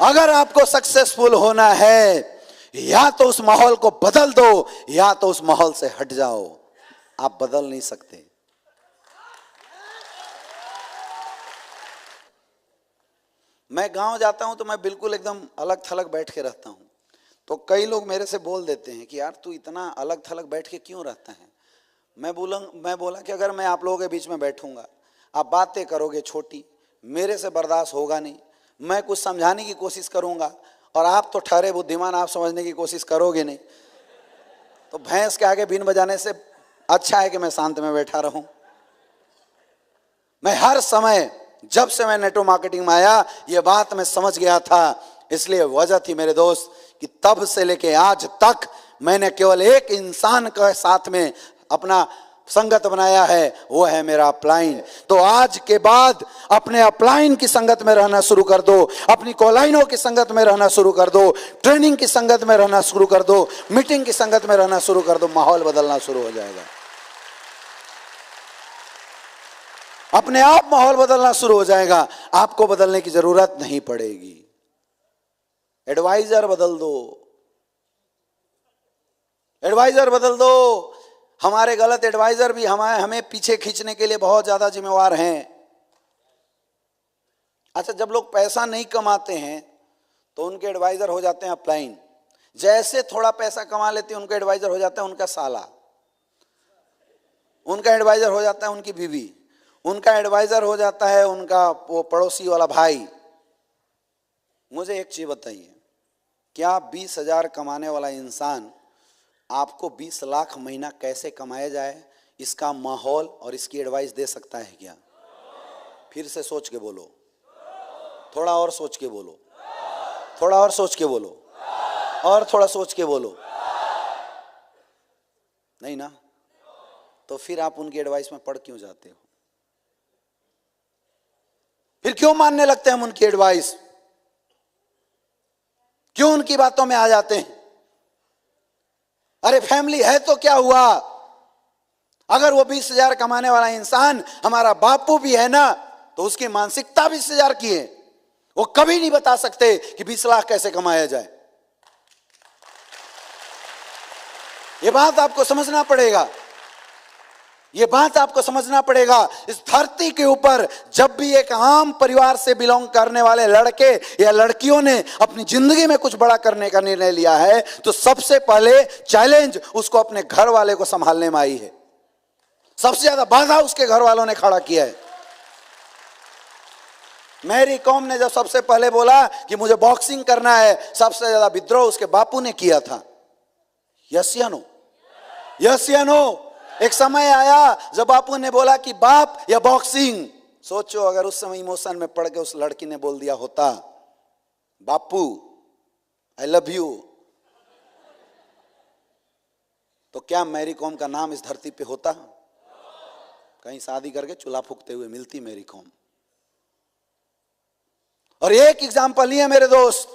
अगर आपको सक्सेसफुल होना है, या तो उस माहौल को बदल दो या तो उस माहौल से हट जाओ। आप बदल नहीं सकते। मैं गांव जाता हूं तो मैं बिल्कुल एकदम अलग थलग बैठ के रहता हूं। तो कई लोग मेरे से बोल देते हैं कि यार तू इतना अलग थलग बैठ के क्यों रहता है। मैं बोला कि अगर मैं आप लोगों के बीच में बैठूंगा, आप बातें करोगे छोटी, मेरे से बर्दाश्त होगा नहीं। मैं कुछ समझाने की कोशिश करूंगा और आप तो ठहरे बुद्धिमान, आप समझने की कोशिश करोगे नहीं। तो भैंस के आगे बीन बजाने से अच्छा है कि मैं शांत में बैठा रहूं। मैं हर समय, जब से मैं नेटवर्क मार्केटिंग में आया, ये बात मैं समझ गया था। इसलिए वजह थी मेरे दोस्त कि तब से लेके आज तक मैंने केवल एक इंसान के साथ में अपना संगत बनाया है, वो है मेरा अपलाइन। तो आज के बाद अपने अपलाइन की संगत में रहना शुरू कर दो, अपनी कोलाइनों की संगत में रहना शुरू कर दो, ट्रेनिंग की संगत में रहना शुरू कर दो, मीटिंग की संगत में रहना शुरू कर दो। माहौल बदलना शुरू हो जाएगा, अपने आप माहौल बदलना शुरू हो जाएगा। आपको बदलने की जरूरत नहीं पड़ेगी। एडवाइजर बदल दो, एडवाइजर बदल दो। हमारे गलत एडवाइजर भी हमें पीछे खींचने के लिए बहुत ज्यादा जिम्मेवार हैं। अच्छा, जब लोग पैसा नहीं कमाते हैं तो उनके एडवाइजर हो जाते हैं अपलाइन। जैसे थोड़ा पैसा कमा लेते हैं उनका एडवाइजर हो जाता है उनका साला, उनका एडवाइजर हो जाता है उनकी बीवी, उनका एडवाइजर हो जाता है उनका वो पड़ोसी वाला भाई। मुझे एक चीज बताइए, क्या 20,000 कमाने वाला इंसान आपको 20 लाख महीना कैसे कमाया जाए इसका माहौल और इसकी एडवाइस दे सकता है क्या? फिर से सोच के बोलो, थोड़ा और सोच के बोलो, थोड़ा और सोच के बोलो, और थोड़ा सोच के बोलो। नहीं ना? तो फिर आप उनकी एडवाइस में पड़ क्यों जाते हो? फिर क्यों मानने लगते हैं हम उनकी एडवाइस? क्यों उनकी बातों में आ जाते हैं? अरे फैमिली है तो क्या हुआ? अगर वो 20,000 कमाने वाला इंसान हमारा बापू भी है ना, तो उसकी मानसिकता 20,000 की है। वो कभी नहीं बता सकते कि 20 लाख कैसे कमाया जाए। ये बात आपको समझना पड़ेगा, ये बात आपको समझना पड़ेगा। इस धरती के ऊपर जब भी एक आम परिवार से बिलोंग करने वाले लड़के या लड़कियों ने अपनी जिंदगी में कुछ बड़ा करने का निर्णय लिया है, तो सबसे पहले चैलेंज उसको अपने घर वाले को संभालने में आई है। सबसे ज्यादा बाधा उसके घर वालों ने खड़ा किया है। मैरी कॉम ने जब सबसे पहले बोला कि मुझे बॉक्सिंग करना है, सबसे ज्यादा विद्रोह उसके बापू ने किया था। यस या नो? यस या नो? एक समय आया जब बापू ने बोला कि बाप या बॉक्सिंग। सोचो अगर उस समय इमोशन में पड़ के उस लड़की ने बोल दिया होता बापू आई लव यू, तो क्या मैरी कॉम का नाम इस धरती पे होता? कहीं शादी करके चूल्हा फूकते हुए मिलती मैरी कॉम। और एक एग्जाम्पल नहीं है मेरे दोस्त,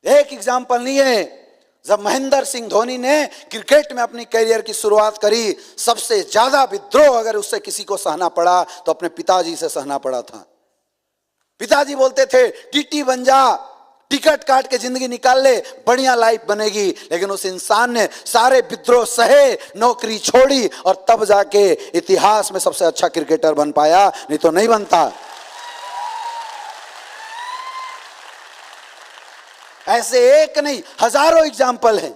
एक एग्जाम्पल नहीं है। जब महेंद्र सिंह धोनी ने क्रिकेट में अपनी करियर की शुरुआत करी, सबसे ज्यादा विद्रोह अगर उससे किसी को सहना पड़ा तो अपने पिताजी से सहना पड़ा था। पिताजी बोलते थे टीटी बन जा, टिकट काट के जिंदगी निकाल ले, बढ़िया लाइफ बनेगी। लेकिन उस इंसान ने सारे विद्रोह सहे, नौकरी छोड़ी और तब जाके इतिहास में सबसे अच्छा क्रिकेटर बन पाया, नहीं तो नहीं बनता। ऐसे एक नहीं हजारों एग्जाम्पल हैं,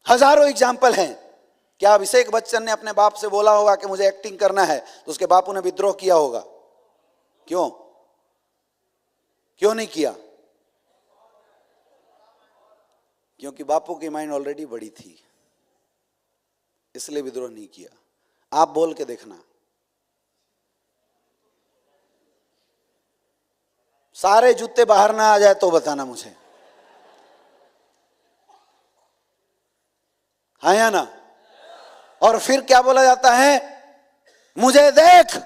हजारों एग्जाम्पल हैं। क्या अभिषेक बच्चन ने अपने बाप से बोला होगा कि मुझे एक्टिंग करना है, तो उसके बापू ने विद्रोह किया होगा? क्यों? क्यों नहीं किया? क्योंकि बापू की माइंड ऑलरेडी बड़ी थी, इसलिए विद्रोह नहीं किया। आप बोल के देखना, सारे जूते बाहर ना आ जाए तो बताना मुझे, हाँ या ना? और फिर क्या बोला जाता है? मुझे देख,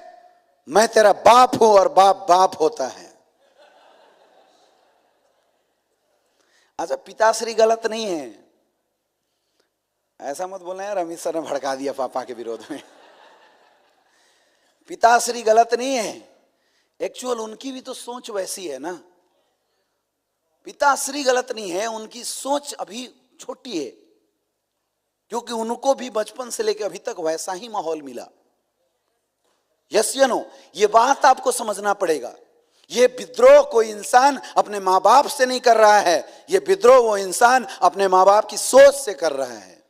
मैं तेरा बाप हूं और बाप बाप होता है। अच्छा, पिताश्री गलत नहीं है, ऐसा मत बोलना यार अमित सर ने भड़का दिया पापा के विरोध में। पिताश्री गलत नहीं है, एक्चुअल उनकी भी तो सोच वैसी है ना। पिताश्री गलत नहीं है, उनकी सोच अभी छोटी है, क्योंकि उनको भी बचपन से लेकर अभी तक वैसा ही माहौल मिला। यस या नो, ये बात आपको समझना पड़ेगा। ये विद्रोह कोई इंसान अपने माँ बाप से नहीं कर रहा है, ये विद्रोह वो इंसान अपने माँ बाप की सोच से कर रहा है।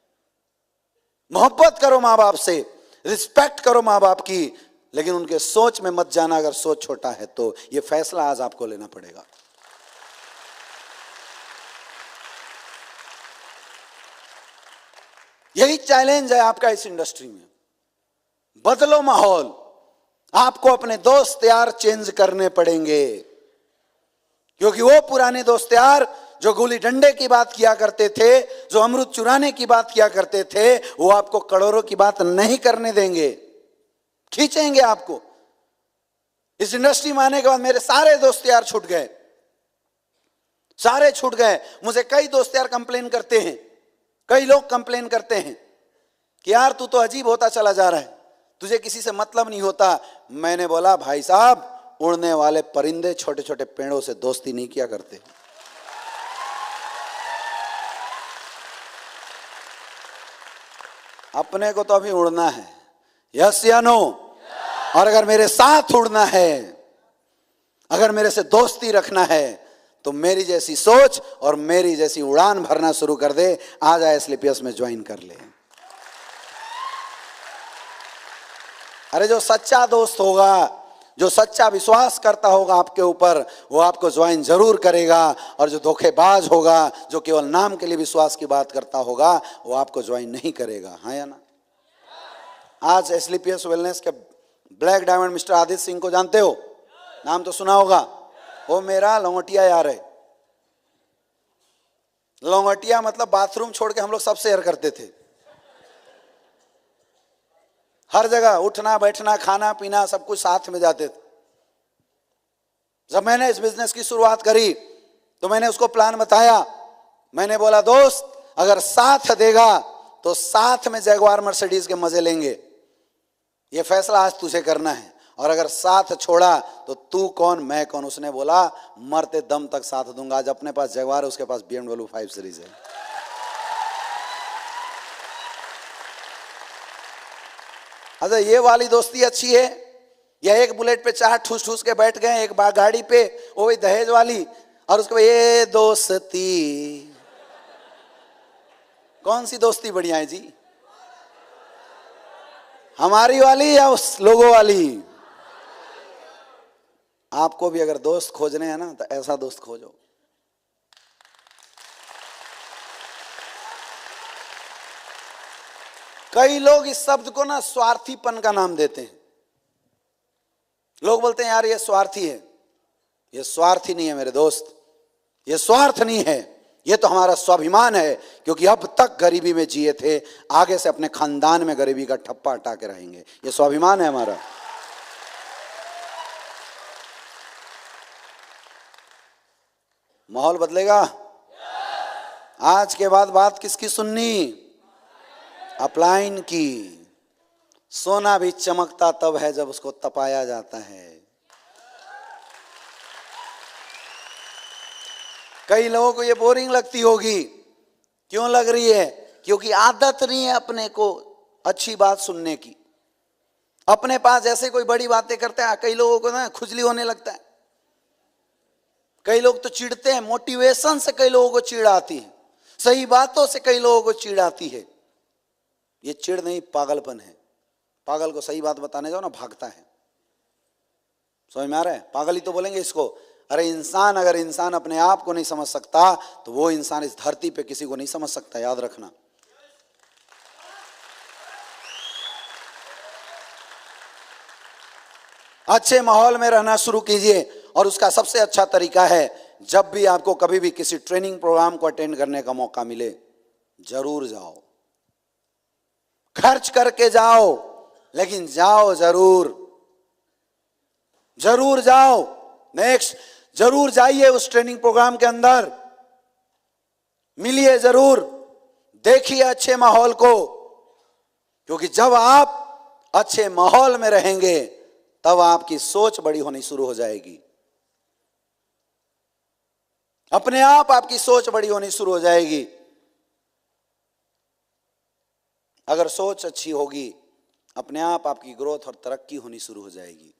मोहब्बत करो माँ बाप से, रिस्पेक्ट करो माँ बाप की, लेकिन उनके सोच में मत जाना। अगर सोच छोटा है तो ये फैसला आज आपको लेना पड़ेगा। यही चैलेंज है आपका इस इंडस्ट्री में। बदलो माहौल, आपको अपने दोस्त यार चेंज करने पड़ेंगे, क्योंकि वो पुराने दोस्त यार जो गुली डंडे की बात किया करते थे, जो अमृत चुराने की बात किया करते थे, वो आपको करोड़ों की बात नहीं करने देंगे, खींचेंगे आपको। इस इंडस्ट्री में आने के बाद मेरे सारे दोस्त यार छूट गए, सारे छूट गए। मुझे कई दोस्त यार कंप्लेन करते हैं, कई लोग कंप्लेन करते हैं कि यार तू तो अजीब होता चला जा रहा है, तुझे किसी से मतलब नहीं होता। मैंने बोला भाई साहब, उड़ने वाले परिंदे छोटे छोटे पेड़ों से दोस्ती नहीं किया करते। अपने को तो अभी उड़ना है, यस या नो। और अगर मेरे साथ उड़ना है, अगर मेरे से दोस्ती रखना है, तो मेरी जैसी सोच और मेरी जैसी उड़ान भरना शुरू कर दे। आ जाए एसलीपीएस में ज्वाइन कर ले। अरे जो सच्चा दोस्त होगा, जो सच्चा विश्वास करता होगा आपके ऊपर, वो आपको ज्वाइन जरूर करेगा। और जो धोखेबाज होगा, जो केवल नाम के लिए विश्वास की बात करता होगा, वो आपको ज्वाइन नहीं करेगा। हाँ या ना? आज एसलीपीएस वेलनेस के black diamond mister Aditya Singh को जानते हो? नाम तो सुना होगा। वो मेरा लौंगटिया यार है। लौंगटिया मतलब बाथरूम छोड़ के हम लोग सब शेयर करते थे। हर जगह उठना बैठना खाना पीना सब कुछ साथ में जाते थे। जब मैंने इस बिजनेस की शुरुआत करी तो मैंने उसको प्लान बताया। मैंने बोला दोस्त, अगर साथ देगा तो साथ में जैगवार मर्सिडीज के मजे लेंगे। ये फैसला आज तुझे करना है। और अगर साथ छोड़ा तो तू कौन मैं कौन। उसने बोला मरते दम तक साथ दूंगा। आज अपने पास जैगवार है, उसके पास BMW 5 सीरीज है। अच्छा, ये वाली दोस्ती अच्छी है या एक बुलेट पे 4 ठूस ठूस के बैठ गए एक बार गाड़ी पे, वो भी दहेज वाली, और उसके बाद ये दोस्ती। कौन सी दोस्ती बढ़िया है जी? हमारी वाली या उस लोगों वाली? आपको भी अगर दोस्त खोजने हैं ना, तो ऐसा दोस्त खोजो। कई लोग इस शब्द को ना स्वार्थीपन का नाम देते हैं। लोग बोलते हैं यार ये स्वार्थी है। ये स्वार्थी नहीं है मेरे दोस्त, ये स्वार्थ नहीं है, ये तो हमारा स्वाभिमान है। क्योंकि अब तक गरीबी में जिए थे, आगे से अपने खानदान में गरीबी का ठप्पा हटा के रहेंगे। ये स्वाभिमान है हमारा। माहौल बदलेगा। आज के बाद बात किसकी सुननी? अपलाइन की। सोना भी चमकता तब है जब उसको तपाया जाता है। कई लोगों को ये बोरिंग लगती होगी। क्यों लग रही है? क्योंकि आदत नहीं है अपने को अच्छी बात सुनने की। अपने पास ऐसे कोई बड़ी बातें करते हैं, कई लोगों को ना खुजली होने लगता है। कई लोग तो चिढ़ते हैं, मोटिवेशन से कई लोगों को चिढ़ आती है, सही बातों से कई लोगों को चिढ़ आती है। ये चिढ़ नहीं, पागलपन है। पागल को सही बात बताने जाओ ना, भागता है। समझ में आ रहा है? पागल ही तो बोलेंगे इसको। अरे इंसान, अगर इंसान अपने आप को नहीं समझ सकता तो वो इंसान इस धरती पे किसी को नहीं समझ सकता, याद रखना। अच्छे माहौल में रहना शुरू कीजिए। और उसका सबसे अच्छा तरीका है, जब भी आपको कभी भी किसी ट्रेनिंग प्रोग्राम को अटेंड करने का मौका मिले, जरूर जाओ। खर्च करके जाओ, लेकिन जाओ जरूर। जरूर जाओ। नेक्स्ट, जरूर जाइए उस ट्रेनिंग प्रोग्राम के अंदर, मिलिए जरूर, देखिए अच्छे माहौल को। क्योंकि जब आप अच्छे माहौल में रहेंगे तब आपकी सोच बड़ी होनी शुरू हो जाएगी। अपने आप आपकी सोच बड़ी होनी शुरू हो जाएगी। अगर सोच अच्छी होगी, अपने आप आपकी ग्रोथ और तरक्की होनी शुरू हो जाएगी।